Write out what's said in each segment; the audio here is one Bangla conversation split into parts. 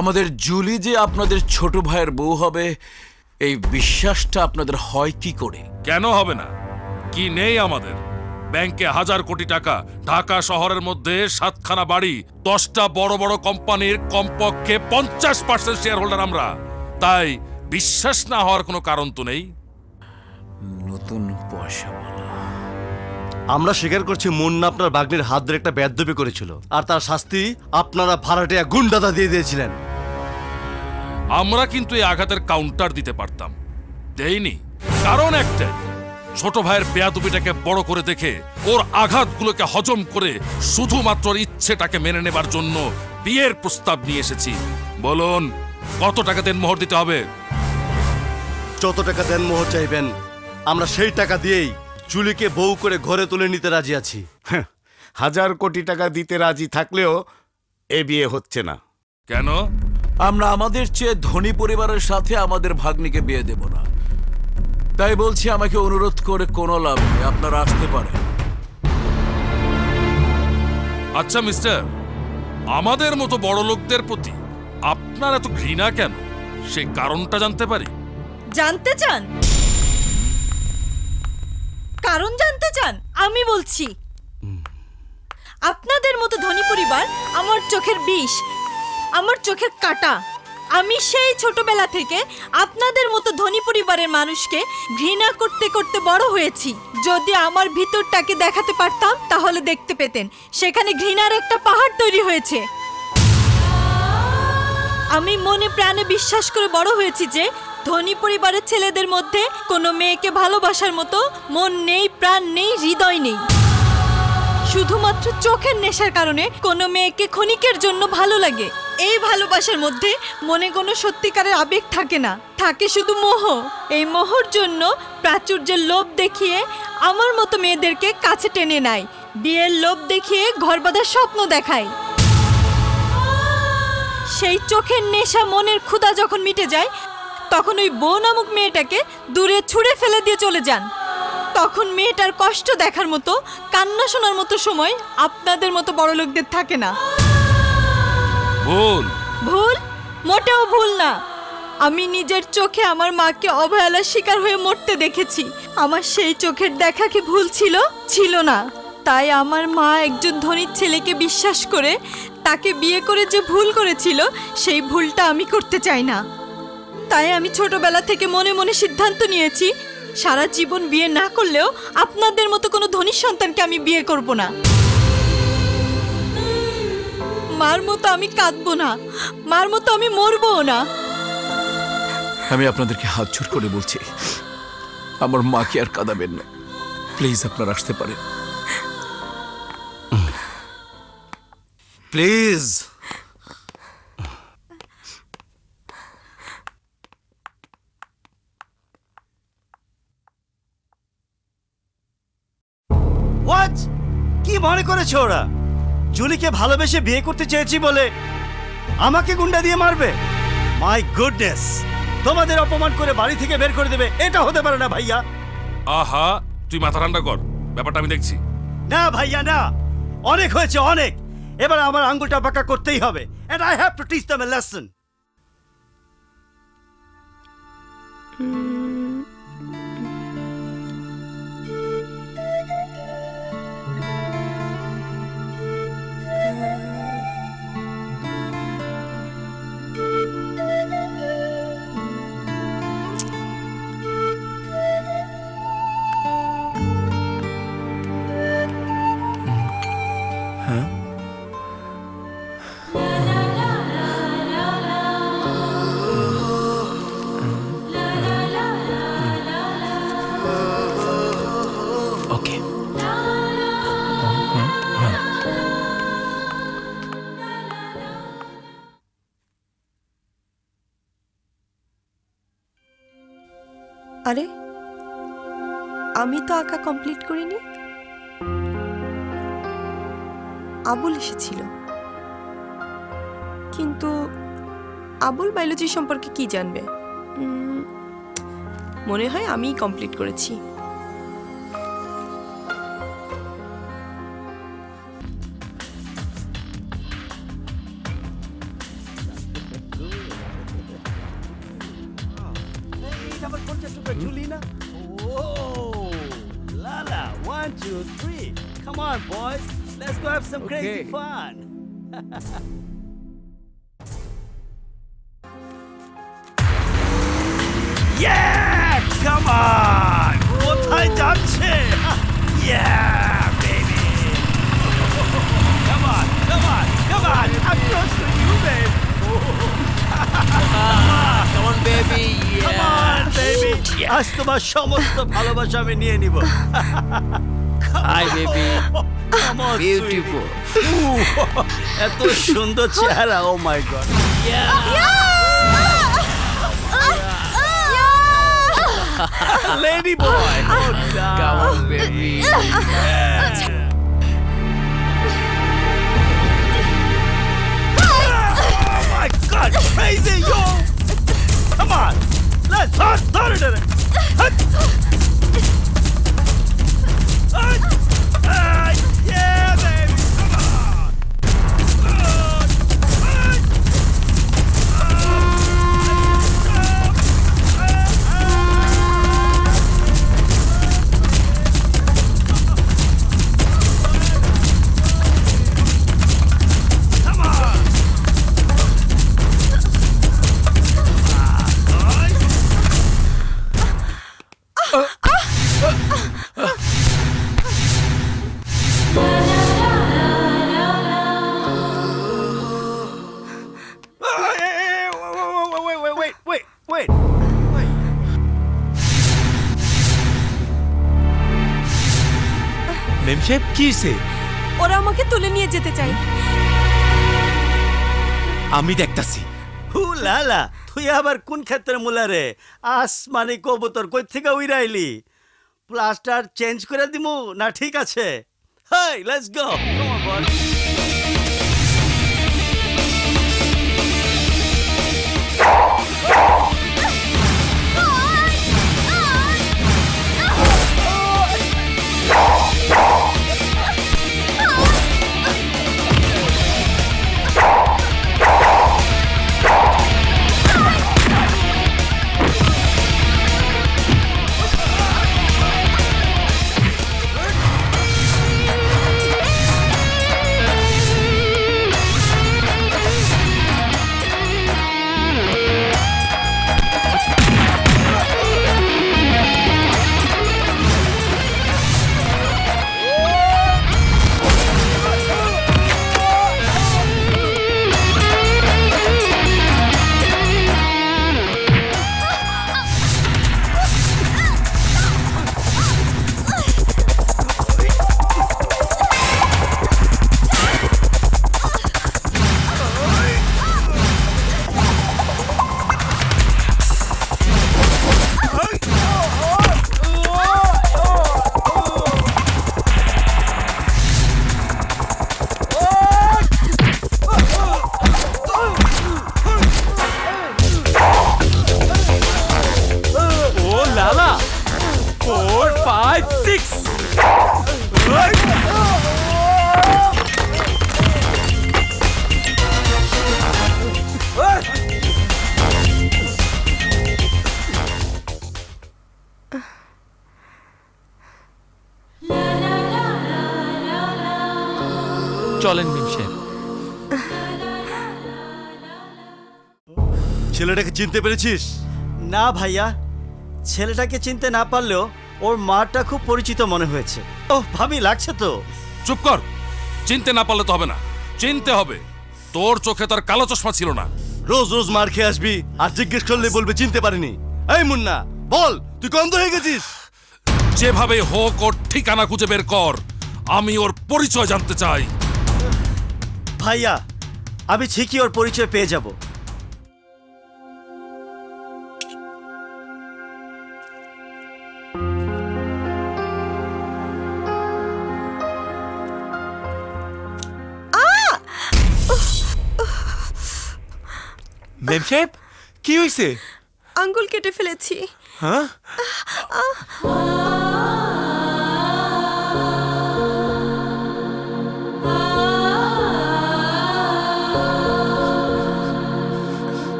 আমাদের জুলি যে আপনাদের ছোট ভাইয়ের বউ হবে এই বিশ্বাসটা আপনাদের হয় কি করে? কেন হবে না? কি নেই আমাদের? ব্যাংকে 1000 কোটি টাকা, ঢাকা শহরের মধ্যে 7খানা বাড়ি, 10টা বড় বড় কোম্পানির কমপক্ষে 50% শেয়ার হোল্ডার আমরা। তাই বিশ্বাস না হওয়ার কোনো কারণ তো নেই। নতুন পয়সা আমরা স্বীকার করছি মুন্না আপনার ভাগ্নির হাত ধরে একটা বেয়াদবি করেছিল, আর তার শাস্তি আপনারা ভাড়াটিয়া গুন্ডাদা দিয়ে দিয়েছিলেন। আমরা কিন্তু এই আঘাতের কাউন্টার দিতে পারতাম, দেইনি। কারণ একটাই, ছোট ভাইয়ের বেয়াদবিটাকে বড় করে দেখে ওর আঘাতগুলোকে হজম করে শুধুমাত্র ইচ্ছেটাকে মেনে নেবার জন্য বিয়ের প্রস্তাব নিয়ে এসেছি। বলুন, কত টাকা দেনমোহর দিতে হবে? যত টাকা দেনমোহর চাইবেন আমরা সেই টাকা দিয়েই জুলিকে বউ করে ঘরে তুলে নিতে রাজি আছি। 1000 কোটি টাকা দিতে রাজি থাকলেও এ বিয়ে হচ্ছে না। কেন? আমরা আমাদের চেয়ে ধনী পরিবারের সাথে আমাদের ভাগ্নিকে বিয়ে দেব না। তাই বলছি, আমাকে অনুরোধ করে কোনো লাভ নেই, আপনারা আসতে পারেন। আচ্ছা মিস্টার, আমাদের মতো বড় লোকদের প্রতি আপনার এত ঘৃণা কেন? সেই কারণটা জানতে পারি? জানতে চান? কারণ জানতে চান? আমি বলছি, আপনাদের মতো ধনী পরিবার আমার চোখের বিষ, আমার চোখের কাঁটা। আমি সেই ছোটবেলা থেকে আপনাদের মতো ধনী পরিবারের মানুষকে ঘৃণা করতে করতে বড় হয়েছি। যদি আমার ভিতরটাকে দেখাতে পারতাম তাহলে দেখতে পেতেন সেখানে ঘৃণার একটা পাহাড় তৈরি হয়েছে। আমি মনে প্রাণে বিশ্বাস করে বড় হয়েছি যে ধনী পরিবারের ছেলেদের মধ্যে কোনো মেয়েকে ভালোবাসার মতো মন নেই, প্রাণ নেই, হৃদয় নেই। শুধুমাত্র চোখের নেশার কারণে কোনো মেয়েকে ক্ষণিকের জন্য ভালো লাগে। এই ভালোবাসার মধ্যে মনে কোনো সত্যিকারের আবেগ থাকে না, থাকে শুধু মোহ। এই মোহর জন্য প্রাচুর্যের লোভ দেখিয়ে আমার মতো মেয়েদেরকে কাছে টেনে নেয়, বিয়ের লোভ দেখিয়ে ঘর বাঁধার স্বপ্ন দেখায়। সেই চোখের নেশা, মনের ক্ষুধা যখন মিটে যায় তখন ওই বউ নামক মেয়েটাকে দূরে ছুঁড়ে ফেলে দিয়ে চলে যান। তখন মেয়েটার কষ্ট দেখার মতো, কান্না শোনার মতো সময় আপনাদের মতো বড় লোকদের থাকে না। ভুল। ভুল? মোটেও ভুল না। আমি নিজের চোখে আমার মাকে অবহেলার শিকার হয়ে মরতে দেখেছি। আমার সেই চোখের দেখা কি ভুল ছিল? ছিল না। তাই আমার মা একজন ধনীর ছেলেকে বিশ্বাস করে তাকে বিয়ে করে যে ভুল করেছিল, সেই ভুলটা আমি করতে চাই না। তাই আমি ছোটবেলা থেকে মনে মনে সিদ্ধান্ত নিয়েছি, সারা জীবন বিয়ে না করলেও আপনাদের মতো কোনো ধনী সন্তানকে আমি বিয়ে করব না। মার মতো আমি কাঁদবো না, মার মতো আমি মরবো না। আমি আপনাদেরকে হাত জোড় করে বলছি, আমার মাকে আর কাঁদাবেন না। প্লিজ আপনারা আসতে পারেন, প্লিজ। হোয়াট? কি মনে করেছে ওরা? জুলিকে ভালোবেসে বিয়ে করতে চেয়েছি বলে আমাকে গুন্ডা দিয়ে মারবে? মাই গুডনেস, তোমাদের অপমান করে বাড়ি থেকে বের করে দেবে, এটা হতে পারে না ভাইয়া। আহা, তুই মাথা ঠান্ডা কর, ব্যাপারটা আমি দেখছি। না ভাইয়া না, অনেক হয়েছে অনেক। এবার আমার আঙ্গুলটা বাঁকা করতেই হবে, and I have to teach them a lesson. আরে, আমি তো আঁকা কমপ্লিট করিনি। আবুল এসেছিল, কিন্তু আবুল বায়োলজি সম্পর্কে কি জানবে? মনে হয় আমিই কমপ্লিট করেছি। 1, 2, 3. Come on, boys. Let's go have some crazy fun. Yeah! Come on! কোথায় যাচ্ছে? Yeah, baby! Come on, come on, come on! I'm close to you, baby! Come on, baby. Come on, baby! আজ তোমার সমস্ত ভালোবাসা আমি নিয়ে নিব। Hi, baby. Come on, Beautiful. sweetie. এত সুন্দর চেহারা, oh my god! Lady boy! Oh, Come on, baby. Oh my god, crazy, yo! Come on, let's start it. Yeah, baby, come on! Come on! Wait. মেমশেপ কি হইছে? ওরা আমাকে তুলে নিয়ে যেতে চাই। আমি দেখতাছি। হু লালা, তুই আবার কোন ক্ষেত্রে মুলা রে? আসমানি কবুতর কই থেকে উইরাইলি? প্লাস্টার চেঞ্জ করে দিমু না ঠিক আছে? হেই, লেটস গো। কাম অন বয়। চলেন মেমশেপ। ছেলেটাকে চিনতে পেরেছিস? না ভাইয়া, ছেলেটাকে চিনতে না পারলেও ওর মাটা খুব পরিচিত মনে হয়েছে। ওহ, ভাবি লাগছে তো। চুপ কর। চিনতে না পারলে তো হবে না, চিনতে হবে। তোর চোখে তার কালো চশমা ছিল না। রোজ রোজ মার খেয়ে আসবি আর জিজ্ঞেস করলে বলবে চিনতে পারিনি। এই মুন্না, বল তুই কন্ধ হয়ে গেছিস? যেভাবে হোক ওর ঠিকানা খুঁজে বের কর। আমি ওর পরিচয় জানতে চাই। ভাইয়া, আমি ঠিকই ওর পরিচয় পেয়ে যাব। মেমশেপ কি হইছে? আঙ্গুল কেটে ফেলেছি। হ্যাঁ?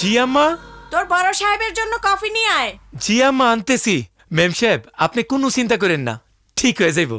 জি আম্মা। তোর বড় সাহেবের জন্য কফি নিয়ে আয়। জি আম্মা, আনতেছি। মেম সাহেব, আপনি কোনো চিন্তা করেন না, ঠিক হয়ে যাইব।